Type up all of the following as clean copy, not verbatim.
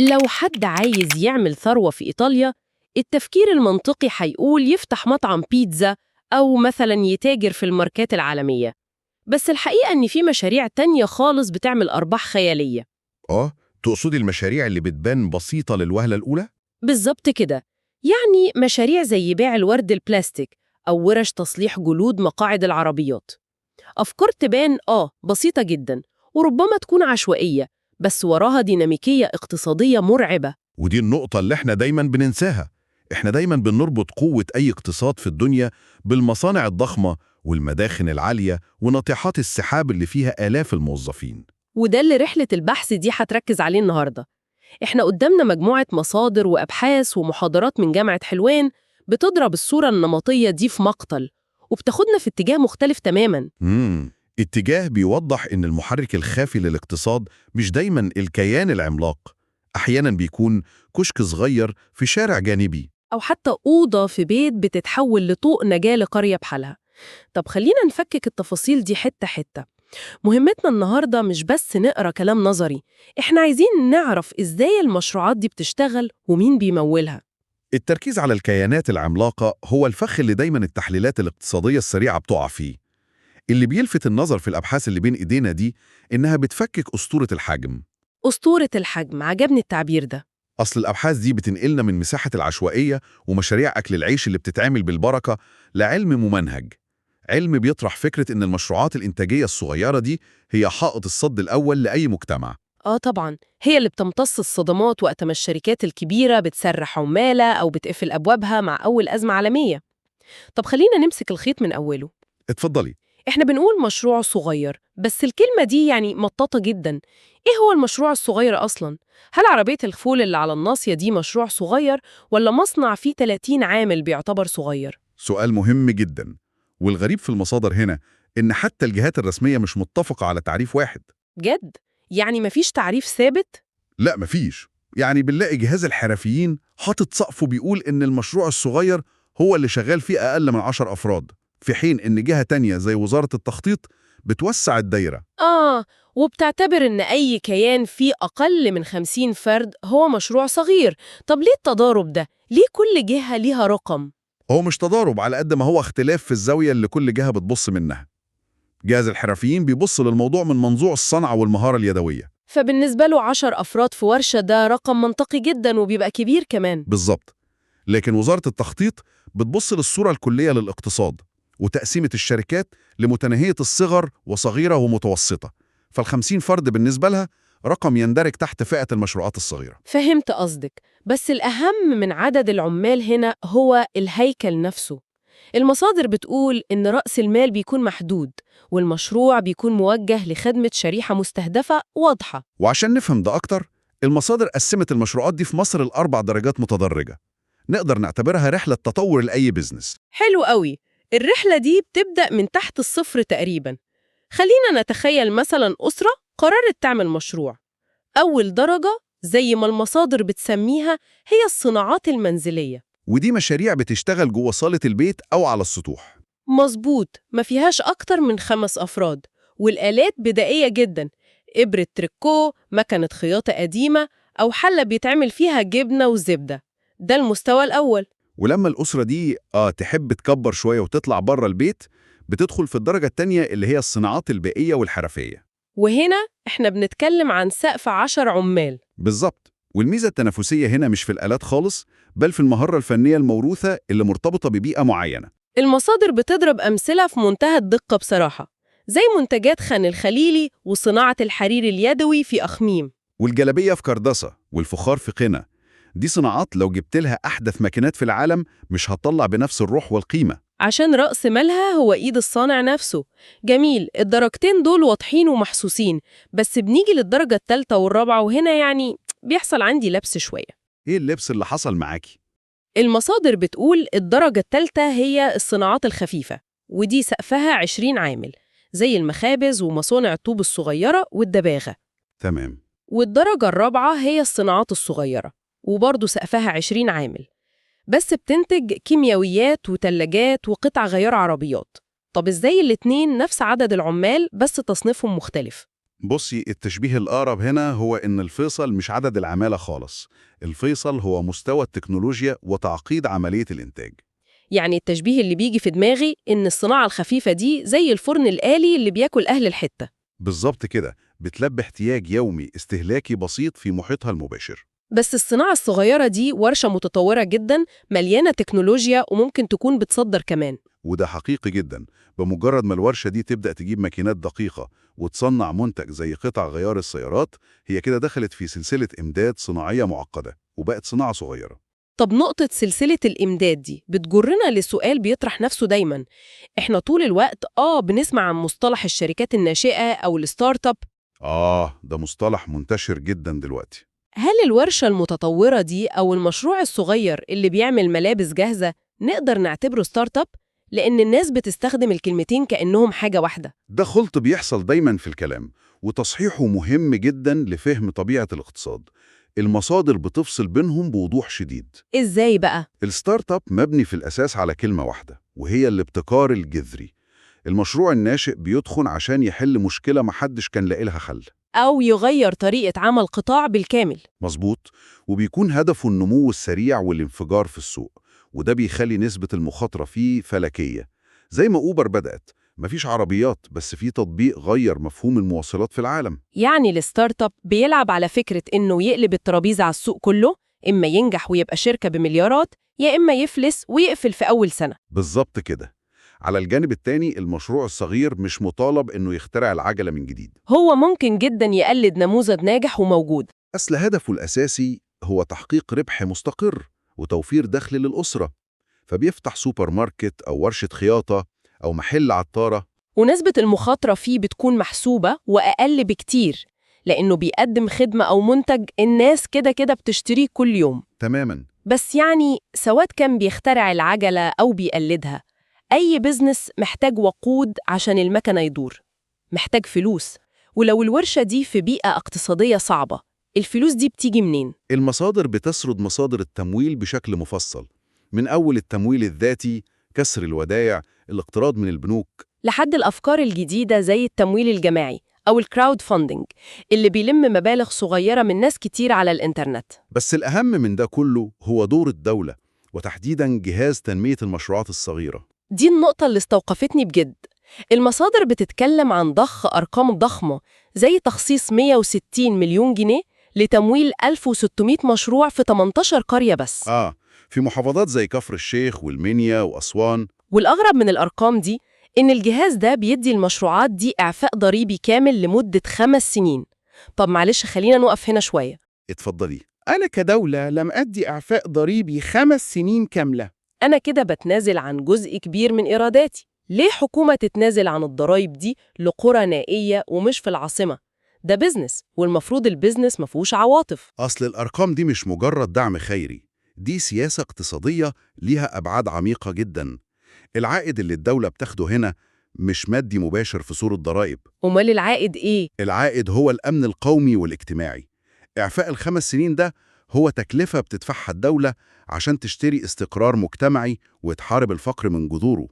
لو حد عايز يعمل ثروة في إيطاليا، التفكير المنطقي هيقول يفتح مطعم بيتزا أو مثلا يتاجر في الماركات العالمية. بس الحقيقة إن في مشاريع تانية خالص بتعمل أرباح خيالية. تقصدي المشاريع اللي بتبان بسيطة للوهلة الأولى؟ بالظبط كده. يعني مشاريع زي بيع الورد البلاستيك أو ورش تصليح جلود مقاعد العربيات. أفكار تبان بسيطة جدا، وربما تكون عشوائية، بس وراها ديناميكية اقتصادية مرعبة. ودي النقطة اللي احنا دايما بننساها. احنا دايما بنربط قوة أي اقتصاد في الدنيا بالمصانع الضخمة والمداخن العالية وناطحات السحاب اللي فيها آلاف الموظفين. وده اللي رحلة البحث دي هتركز عليه النهاردة. إحنا قدامنا مجموعة مصادر وأبحاث ومحاضرات من جامعة حلوان بتضرب الصورة النمطية دي في مقتل، وبتاخدنا في اتجاه مختلف تماماً. اتجاه بيوضح إن المحرك الخافي للاقتصاد مش دايما الكيان العملاق. أحيانا بيكون كشك صغير في شارع جانبي. أو حتى أوضة في بيت بتتحول لطوق نجاة لقرية بحالها. طب خلينا نفكك التفاصيل دي حتة حتة. مهمتنا النهاردة مش بس نقرأ كلام نظري، إحنا عايزين نعرف إزاي المشروعات دي بتشتغل ومين بيمولها. التركيز على الكيانات العملاقة هو الفخ اللي دايما التحليلات الاقتصادية السريعة بتقع فيه. اللي بيلفت النظر في الأبحاث اللي بين إيدينا دي إنها بتفكك أسطورة الحجم. أسطورة الحجم، عجبني التعبير ده. أصل الأبحاث دي بتنقلنا من مساحة العشوائية ومشاريع أكل العيش اللي بتتعمل بالبركة لعلم ممنهج. علم بيطرح فكرة إن المشروعات الإنتاجية الصغيرة دي هي حائط الصد الأول لأي مجتمع. طبعاً، هي اللي بتمتص الصدمات وقت ما الشركات الكبيرة بتسرح عمالة أو بتقفل أبوابها مع أول أزمة عالمية. طب خلينا نمسك الخيط من أوله. اتفضلي. إحنا بنقول مشروع صغير، بس الكلمة دي يعني مطاطة جداً. إيه هو المشروع الصغير أصلاً؟ هل عربية الفول اللي على الناصية دي مشروع صغير، ولا مصنع فيه 30 عامل بيعتبر صغير؟ سؤال مهم جدا. والغريب في المصادر هنا إن حتى الجهات الرسمية مش متفقة على تعريف واحد. جد؟ يعني مفيش تعريف ثابت؟ لا مفيش. يعني بنلاقي جهاز الحرفيين حاطط سقفه بيقول إن المشروع الصغير هو اللي شغال فيه أقل من 10 أفراد، في حين إن جهة تانية زي وزارة التخطيط بتوسع الدايرة. وبتعتبر إن أي كيان فيه أقل من 50 فرد هو مشروع صغير. طب ليه التضارب ده؟ ليه كل جهة ليها رقم؟ هو مش تضارب على قد ما هو اختلاف في الزاوية اللي كل جهة بتبص منها. جهاز الحرفيين بيبص للموضوع من منظور الصنعة والمهارة اليدوية. فبالنسبة له 10 أفراد في ورشة ده رقم منطقي جدا، وبيبقى كبير كمان. بالظبط. لكن وزارة التخطيط بتبص للصورة الكلية للاقتصاد وتقسيمة الشركات لمتناهية الصغر وصغيرة ومتوسطة. فال50 فرد بالنسبة لها رقم يندرج تحت فئة المشروعات الصغيرة. فهمت قصدك، بس الأهم من عدد العمال هنا هو الهيكل نفسه. المصادر بتقول إن رأس المال بيكون محدود، والمشروع بيكون موجه لخدمة شريحة مستهدفة واضحة. وعشان نفهم ده أكتر، المصادر قسمت المشروعات دي في مصر ل4 درجات متدرجة نقدر نعتبرها رحلة تطور لأي بزنس. حلو قوي. الرحلة دي بتبدأ من تحت الصفر تقريباً. خلينا نتخيل مثلاً أسرة قررت تعمل مشروع. أول درجة زي ما المصادر بتسميها هي الصناعات المنزلية. ودي مشاريع بتشتغل جوه صالة البيت أو على السطوح. مظبوط، ما فيهاش أكتر من 5 أفراد، والآلات بدائية جداً. إبرة تريكو، مكنة خياطة قديمة، أو حلة بيتعمل فيها جبنة وزبدة. ده المستوى الأول. ولما الأسرة دي تحب تكبر شوية وتطلع بره البيت، بتدخل في الدرجة التانية اللي هي الصناعات البيئية والحرفية. وهنا إحنا بنتكلم عن سقف 10 عمال. بالظبط. والميزة التنافسية هنا مش في الآلات خالص، بل في المهارة الفنية الموروثة اللي مرتبطة ببيئة معينة. المصادر بتضرب أمثلة في منتهى الدقة بصراحة، زي منتجات خان الخليلي وصناعة الحرير اليدوي في أخميم. والجلابية في كرداسة والفخار في قنا. دي صناعات لو جبت لها أحدث ماكينات في العالم مش هتطلع بنفس الروح والقيمة. عشان رأس مالها هو إيد الصانع نفسه. جميل، الدرجتين دول واضحين ومحسوسين. بس بنيجي للدرجة الثالثة والرابعة، وهنا يعني بيحصل عندي لبس شوية. إيه اللبس اللي حصل معاكي؟ المصادر بتقول الدرجة الثالثة هي الصناعات الخفيفة، ودي سقفها 20 عامل، زي المخابز ومصانع الطوب الصغيرة والدباغة. تمام. والدرجة الرابعة هي الصناعات الصغيرة، وبرضه سقفها 20 عامل، بس بتنتج كيميائيات وتلاجات وقطع غيار عربيات. طب إزاي الاتنين نفس عدد العمال بس تصنيفهم مختلف؟ بصي، التشبيه الأقرب هنا هو إن الفيصل مش عدد العمالة خالص، الفيصل هو مستوى التكنولوجيا وتعقيد عملية الإنتاج. يعني التشبيه اللي بيجي في دماغي إن الصناعة الخفيفة دي زي الفرن الآلي اللي بياكل أهل الحتة. بالظبط كده، بتلبي احتياج يومي استهلاكي بسيط في محيطها المباشر. بس الصناعة الصغيرة دي ورشة متطورة جدا، مليانة تكنولوجيا وممكن تكون بتصدر كمان. وده حقيقي جدا. بمجرد ما الورشة دي تبدأ تجيب ماكينات دقيقة وتصنع منتج زي قطع غيار السيارات، هي كده دخلت في سلسلة إمداد صناعية معقدة وبقت صناعة صغيرة. طب نقطة سلسلة الإمداد دي بتجرنا لسؤال بيطرح نفسه دايما. إحنا طول الوقت بنسمع عن مصطلح الشركات الناشئة أو الستارت اب. ده مصطلح منتشر جدا دلوقتي. هل الورشة المتطورة دي أو المشروع الصغير اللي بيعمل ملابس جاهزة نقدر نعتبره ستارت اب؟ لأن الناس بتستخدم الكلمتين كأنهم حاجة واحدة. ده خلط بيحصل دايما في الكلام، وتصحيحه مهم جدا لفهم طبيعة الاقتصاد. المصادر بتفصل بينهم بوضوح شديد. إزاي بقى؟ الستارت اب مبني في الأساس على كلمة واحدة، وهي الابتكار الجذري. المشروع الناشئ بيدخن عشان يحل مشكلة محدش كان لاقي لها حل. أو يغير طريقة عمل قطاع بالكامل. مظبوط. وبيكون هدفه النمو السريع والانفجار في السوق، وده بيخلي نسبة المخاطرة فيه فلكية. زي ما أوبر بدأت، مفيش عربيات بس في تطبيق غير مفهوم المواصلات في العالم. يعني الستارت اب بيلعب على فكرة إنه يقلب الترابيزة على السوق كله، إما ينجح ويبقى شركة بمليارات، يا إما يفلس ويقفل في أول سنة. بالظبط كده. على الجانب التاني، المشروع الصغير مش مطالب إنه يخترع العجلة من جديد. هو ممكن جدا يقلد نموذج ناجح وموجود. أصل هدفه الأساسي هو تحقيق ربح مستقر وتوفير دخل للأسرة، فبيفتح سوبر ماركت أو ورشة خياطة أو محل عطارة. ونسبة المخاطرة فيه بتكون محسوبة وأقل بكتير، لأنه بيقدم خدمة أو منتج الناس كده كده بتشتريه كل يوم. تماماً. بس يعني سواء كان بيخترع العجلة أو بيقلدها، أي بزنس محتاج وقود عشان المكنة يدور، محتاج فلوس. ولو الورشة دي في بيئة اقتصادية صعبة، الفلوس دي بتيجي منين؟ المصادر بتسرد مصادر التمويل بشكل مفصل، من أول التمويل الذاتي، كسر الودائع، الاقتراض من البنوك، لحد الأفكار الجديدة زي التمويل الجماعي أو الكراود فاندنج اللي بيلم مبالغ صغيرة من ناس كتير على الإنترنت. بس الأهم من ده كله هو دور الدولة، وتحديداً جهاز تنمية المشروعات الصغيرة. دي النقطة اللي استوقفتني بجد. المصادر بتتكلم عن ضخ أرقام ضخمة زي تخصيص 160 مليون جنيه لتمويل 1600 مشروع في 18 قرية بس. في محافظات زي كفر الشيخ والمنيا وأسوان. والأغرب من الأرقام دي إن الجهاز ده بيدي المشروعات دي إعفاء ضريبي كامل لمدة 5 سنين. طب معلش خلينا نقف هنا شوية. اتفضلي. أنا كدولة لم أدي إعفاء ضريبي 5 سنين كاملة. أنا كده بتنازل عن جزء كبير من إيراداتي. ليه حكومة تتنازل عن الضرايب دي لقرى نائية ومش في العاصمة؟ ده بيزنس، والمفروض البيزنس مفهوش عواطف. أصل الأرقام دي مش مجرد دعم خيري، دي سياسة اقتصادية ليها أبعاد عميقة جدا. العائد اللي الدولة بتاخده هنا مش مادي مباشر في صورة ضرائب. أمال العائد إيه؟ العائد هو الأمن القومي والاجتماعي. إعفاء ال5 سنين ده هو تكلفة بتدفعها الدولة عشان تشتري استقرار مجتمعي وتحارب الفقر من جذوره.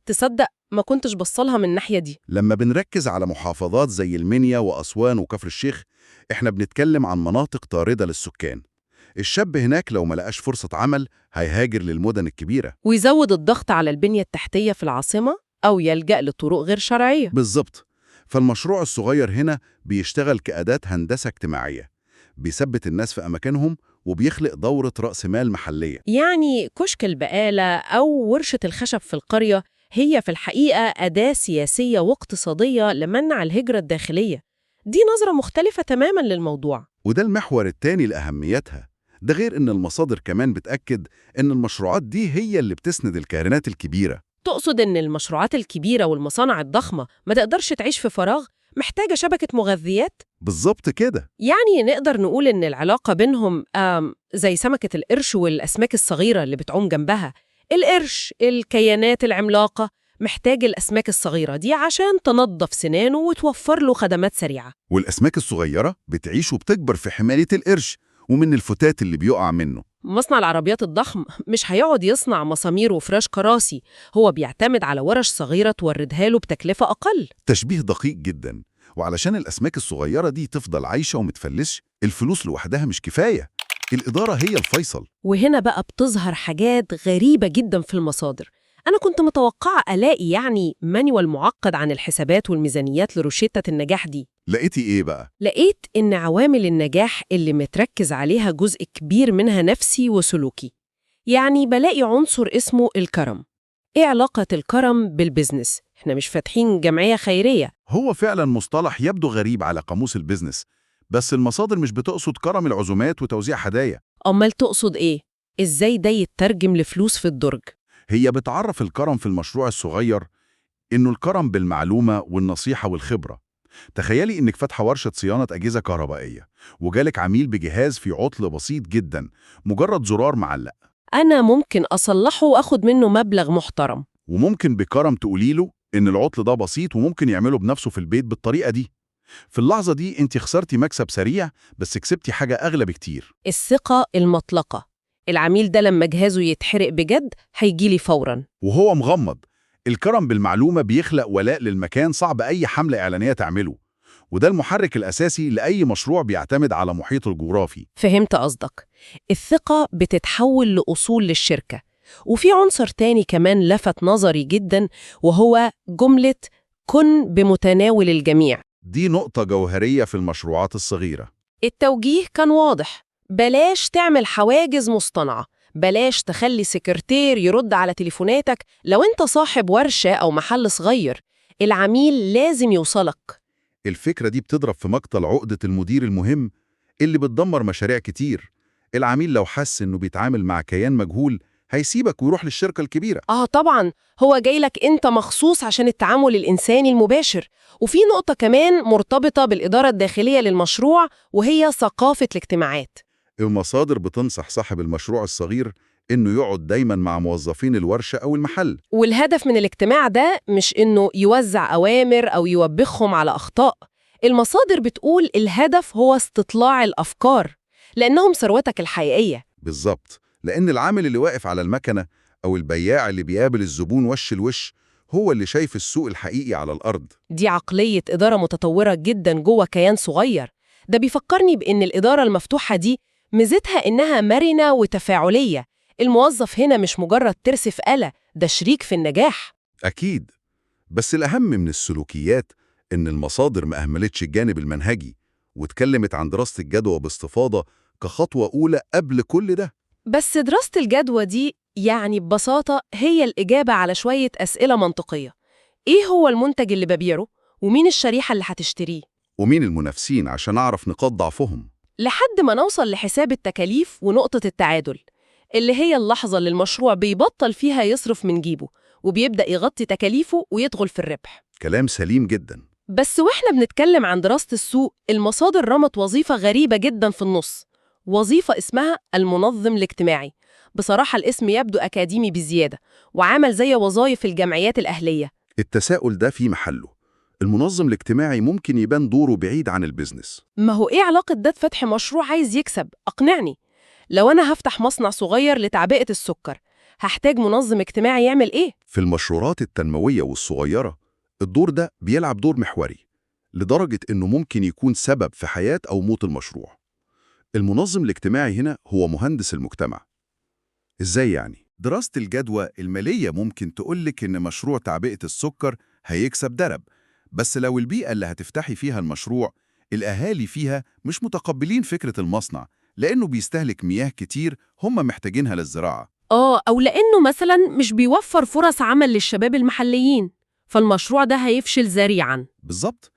تصدق ما كنتش بصلها من الناحية دي. لما بنركز على محافظات زي المنيا وأسوان وكفر الشيخ، إحنا بنتكلم عن مناطق طاردة للسكان. الشاب هناك لو ما لقاش فرصة عمل هيهاجر للمدن الكبيرة، ويزود الضغط على البنية التحتية في العاصمة أو يلجأ لطرق غير شرعية. بالظبط. فالمشروع الصغير هنا بيشتغل كأداة هندسة اجتماعية، بيثبت الناس في أماكنهم وبيخلق دورة رأس مال محلية. يعني كشك البقالة أو ورشة الخشب في القرية هي في الحقيقة أداة سياسية واقتصادية لمنع الهجرة الداخلية. دي نظرة مختلفة تماماً للموضوع. وده المحور التاني لأهميتها. ده غير إن المصادر كمان بتأكد إن المشروعات دي هي اللي بتسند الكيانات الكبيرة. تقصد إن المشروعات الكبيرة والمصانع الضخمة ما تقدرش تعيش في فراغ، محتاجة شبكة مغذيات؟ بالظبط كده. يعني نقدر نقول إن العلاقة بينهم زي سمكة القرش والأسماك الصغيرة اللي بتعوم جنبها. القرش، الكيانات العملاقة، محتاج الأسماك الصغيرة دي عشان تنظف سنانه وتوفر له خدمات سريعة. والأسماك الصغيرة بتعيش وبتكبر في حماية القرش ومن الفتات اللي بيقع منه. مصنع العربيات الضخم مش هيقعد يصنع مسامير وفراش كراسي، هو بيعتمد على ورش صغيرة توردها له بتكلفة أقل. تشبيه دقيق جدا. وعلشان الأسماك الصغيرة دي تفضل عايشة ومتفلسش، الفلوس لوحدها مش كفاية، الإدارة هي الفيصل. وهنا بقى بتظهر حاجات غريبة جدا في المصادر. أنا كنت متوقعة ألاقي مانيوال معقد عن الحسابات والميزانيات لروشتة النجاح دي. لقيتي إيه بقى؟ لقيت إن عوامل النجاح اللي متركز عليها جزء كبير منها نفسي وسلوكي. بلاقي عنصر اسمه الكرم. إيه علاقة الكرم بالبزنس؟ إحنا مش فاتحين جمعية خيرية. هو فعلا مصطلح يبدو غريب على قاموس البيزنس، بس المصادر مش بتقصد كرم العزومات وتوزيع هدايا. أمال تقصد إيه؟ إزاي ده يترجم لفلوس في الدرج؟ هي بتعرف الكرم في المشروع الصغير إنه الكرم بالمعلومة والنصيحة والخبرة. تخيلي إنك فاتحة ورشة صيانة أجهزة كهربائية، وجالك عميل بجهاز فيه عطل بسيط جدا، مجرد زرار معلق. أنا ممكن أصلحه وأخد منه مبلغ محترم. وممكن بكرم تقولي له إن العطل ده بسيط وممكن يعمله بنفسه في البيت بالطريقة دي. في اللحظة دي أنت خسرتي مكسب سريع، بس كسبتي حاجة أغلى بكتير. الثقة المطلقة. العميل ده لما جهازه يتحرق بجد هيجيلي فوراً. وهو مغمض. الكرم بالمعلومة بيخلق ولاء للمكان صعب أي حملة إعلانية تعمله، وده المحرك الأساسي لأي مشروع بيعتمد على محيطه الجغرافي. فهمت قصدك. الثقة بتتحول لأصول للشركة. وفي عنصر تاني كمان لفت نظري جدا، وهو جملة كن بمتناول الجميع. دي نقطة جوهرية في المشروعات الصغيرة. التوجيه كان واضح. بلاش تعمل حواجز مصطنعة، بلاش تخلي سكرتير يرد على تليفوناتك. لو انت صاحب ورشة أو محل صغير، العميل لازم يوصلك. الفكرة دي بتضرب في مقتل عقدة المدير المهم اللي بتدمر مشاريع كتير. العميل لو حس إنه بيتعامل مع كيان مجهول هيسيبك ويروح للشركة الكبيرة. طبعا، هو جايلك انت مخصوص عشان التعامل الإنساني المباشر. وفي نقطة كمان مرتبطة بالإدارة الداخلية للمشروع، وهي ثقافة الاجتماعات. المصادر بتنصح صاحب المشروع الصغير إنه يقعد دايماً مع موظفين الورشة أو المحل. والهدف من الاجتماع ده مش إنه يوزع أوامر أو يوبخهم على أخطاء. المصادر بتقول الهدف هو استطلاع الأفكار، لأنهم ثروتك الحقيقية. بالظبط، لأن العامل اللي واقف على المكنة أو البياع اللي بيقابل الزبون وش الوش هو اللي شايف السوق الحقيقي على الأرض. دي عقلية إدارة متطورة جدا جوه كيان صغير. ده بيفكرني بإن الإدارة المفتوحة دي ميزتها إنها مرنة وتفاعلية. الموظف هنا مش مجرد ترس في آلة، ده شريك في النجاح. أكيد، بس الأهم من السلوكيات إن المصادر ما أهملتش الجانب المنهجي، واتكلمت عن دراسة الجدوى باستفاضة كخطوة أولى قبل كل ده. بس دراسة الجدوى دي ببساطة هي الإجابة على شوية أسئلة منطقية. إيه هو المنتج اللي ببيعه؟ ومين الشريحة اللي هتشتريه؟ ومين المنافسين عشان أعرف نقاط ضعفهم؟ لحد ما نوصل لحساب التكاليف ونقطة التعادل، اللي هي اللحظة اللي المشروع بيبطل فيها يصرف من جيبه وبيبدأ يغطي تكاليفه ويدخل في الربح. كلام سليم جدا. بس وإحنا بنتكلم عن دراسة السوق، المصادر رمت وظيفة غريبة جدا في النص، وظيفة اسمها المنظم الاجتماعي. بصراحة الاسم يبدو أكاديمي بزيادة، وعمل زي وظائف الجمعيات الأهلية. التساؤل ده في محله. المنظم الاجتماعي ممكن يبان دوره بعيد عن البيزنس. ما هو إيه علاقة ده بفتح مشروع عايز يكسب؟ أقنعني. لو أنا هفتح مصنع صغير لتعبئة السكر، هحتاج منظم اجتماعي يعمل إيه؟ في المشروعات التنموية والصغيرة الدور ده بيلعب دور محوري، لدرجة إنه ممكن يكون سبب في حياة أو موت المشروع. المنظم الاجتماعي هنا هو مهندس المجتمع. إزاي يعني؟ دراسة الجدوى المالية ممكن تقولك إن مشروع تعبئة السكر هيكسب درب، بس لو البيئة اللي هتفتحي فيها المشروع الأهالي فيها مش متقبلين فكرة المصنع لأنه بيستهلك مياه كتير هم محتاجينها للزراعة، أو لأنه مثلاً مش بيوفر فرص عمل للشباب المحليين، فالمشروع ده هيفشل ذريعاً. بالظبط.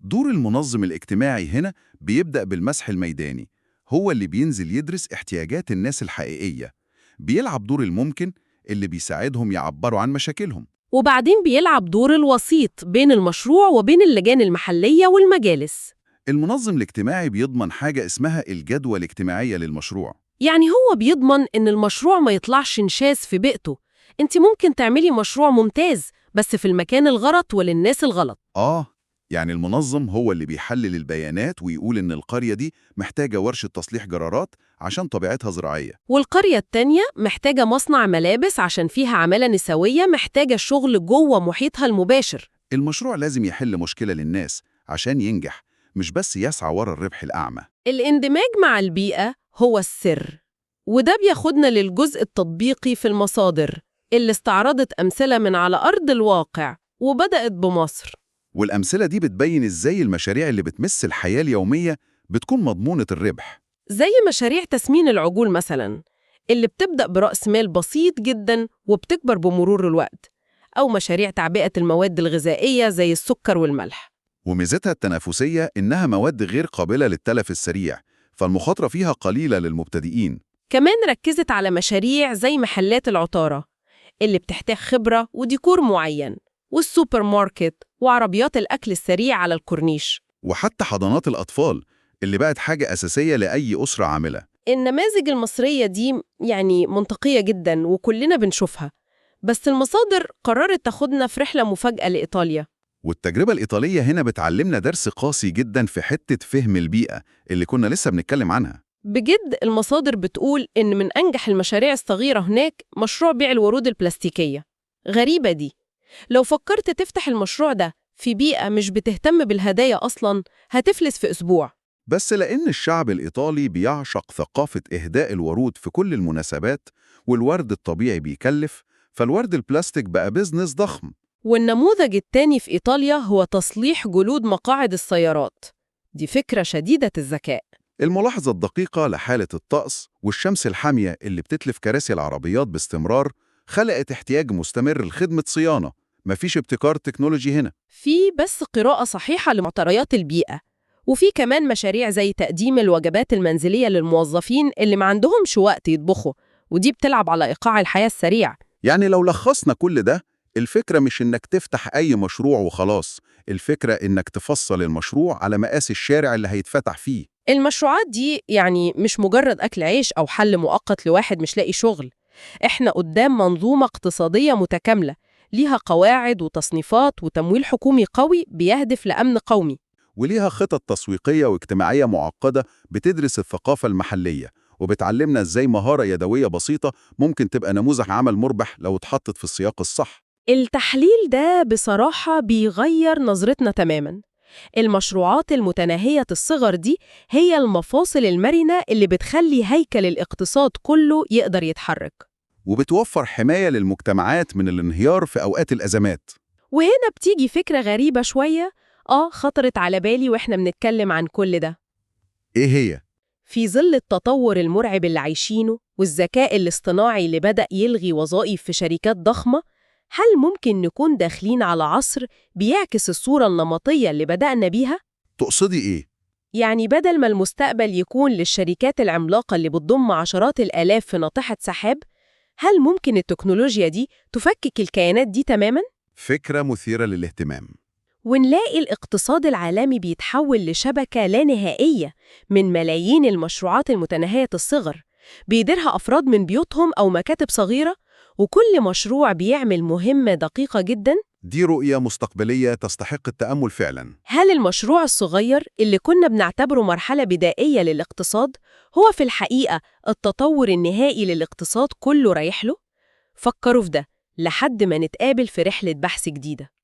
دور المنظم الاجتماعي هنا بيبدأ بالمسح الميداني، هو اللي بينزل يدرس احتياجات الناس الحقيقية، بيلعب دور الممكن اللي بيساعدهم يعبروا عن مشاكلهم، وبعدين بيلعب دور الوسيط بين المشروع وبين اللجان المحلية والمجالس. المنظم الاجتماعي بيضمن حاجة اسمها الجدوى الاجتماعية للمشروع. هو بيضمن إن المشروع ما يطلعش نشاز في بيئته. أنت ممكن تعملي مشروع ممتاز بس في المكان الغلط وللناس الغلط. يعني المنظم هو اللي بيحلل البيانات ويقول إن القرية دي محتاجة ورشة تصليح جرارات عشان طبيعتها زراعية، والقرية التانية محتاجة مصنع ملابس عشان فيها عمالة نسوية محتاجة شغل جوه محيطها المباشر. المشروع لازم يحل مشكلة للناس عشان ينجح، مش بس يسعى ورا الربح الأعمى. الاندماج مع البيئة هو السر، وده بياخدنا للجزء التطبيقي في المصادر اللي استعرضت أمثلة من على أرض الواقع وبدأت بمصر. والأمثلة دي بتبين إزاي المشاريع اللي بتمس الحياة اليومية بتكون مضمونة الربح. زي مشاريع تسمين العجول مثلاً، اللي بتبدأ برأس مال بسيط جداً وبتكبر بمرور الوقت، أو مشاريع تعبئة المواد الغذائية زي السكر والملح. وميزتها التنافسية إنها مواد غير قابلة للتلف السريع، فالمخاطرة فيها قليلة للمبتدئين. كمان ركزت على مشاريع زي محلات العطارة اللي بتحتاج خبرة وديكور معين، والسوبر ماركت وعربيات الأكل السريع على الكورنيش. وحتى حضانات الأطفال اللي بقت حاجة أساسية لأي أسرة عاملة. النماذج المصرية دي منطقية جدا وكلنا بنشوفها، بس المصادر قررت تاخدنا في رحلة مفاجأة لإيطاليا. والتجربة الإيطالية هنا بتعلمنا درس قاسي جدا في حتة فهم البيئة اللي كنا لسه بنتكلم عنها. بجد المصادر بتقول إن من أنجح المشاريع الصغيرة هناك مشروع بيع الورود البلاستيكية. غريبة دي، لو فكرت تفتح المشروع ده في بيئة مش بتهتم بالهدايا أصلاً هتفلس في أسبوع. بس لأن الشعب الإيطالي بيعشق ثقافة إهداء الورود في كل المناسبات، والورد الطبيعي بيكلف، فالورد البلاستيك بقى بيزنس ضخم. والنموذج التاني في إيطاليا هو تصليح جلود مقاعد السيارات. دي فكرة شديدة الذكاء. الملاحظة الدقيقة لحالة الطقس والشمس الحامية اللي بتتلف كراسي العربيات باستمرار خلقت احتياج مستمر لخدمة صيانة. مفيش ابتكار تكنولوجي هنا. في بس قراءة صحيحة لمعطيات البيئة، وفي كمان مشاريع زي تقديم الوجبات المنزلية للموظفين اللي ما عندهمش وقت يطبخوا، ودي بتلعب على إيقاع الحياة السريع. يعني لو لخصنا كل ده، الفكرة مش إنك تفتح أي مشروع وخلاص، الفكرة إنك تفصل المشروع على مقاس الشارع اللي هيتفتح فيه. المشروعات دي مش مجرد أكل عيش أو حل مؤقت لواحد مش لاقي شغل. إحنا قدام منظومة اقتصادية متكاملة، ليها قواعد وتصنيفات وتمويل حكومي قوي بيهدف لأمن قومي. وليها خطط تسويقية واجتماعية معقدة بتدرس الثقافة المحلية، وبتعلمنا إزاي مهارة يدوية بسيطة ممكن تبقى نموذج عمل مربح لو اتحطت في السياق الصح. التحليل ده بصراحة بيغير نظرتنا تماماً. المشروعات المتناهية الصغر دي هي المفاصل المرنة اللي بتخلي هيكل الاقتصاد كله يقدر يتحرك، وبتوفر حماية للمجتمعات من الانهيار في أوقات الأزمات. وهنا بتيجي فكرة غريبة شوية خطرت على بالي وإحنا بنتكلم عن كل ده. إيه هي؟ في ظل التطور المرعب اللي عايشينه والذكاء الاصطناعي اللي بدأ يلغي وظائف في شركات ضخمة، هل ممكن نكون داخلين على عصر بيعكس الصورة النمطية اللي بدأنا بيها؟ تقصدي إيه؟ بدل ما المستقبل يكون للشركات العملاقة اللي بتضم عشرات الآلاف في ناطحة سحاب، هل ممكن التكنولوجيا دي تفكك الكيانات دي تماماً؟ فكرة مثيرة للاهتمام. ونلاقي الاقتصاد العالمي بيتحول لشبكة لا نهائية من ملايين المشروعات المتناهية الصغر بيديرها أفراد من بيوتهم أو مكاتب صغيرة، وكل مشروع بيعمل مهمة دقيقة جداً. دي رؤية مستقبلية تستحق التأمل فعلاً. هل المشروع الصغير اللي كنا بنعتبره مرحلة بدائية للاقتصاد هو في الحقيقة التطور النهائي للاقتصاد كله رايح له؟ فكروا في ده لحد ما نتقابل في رحلة بحث جديدة.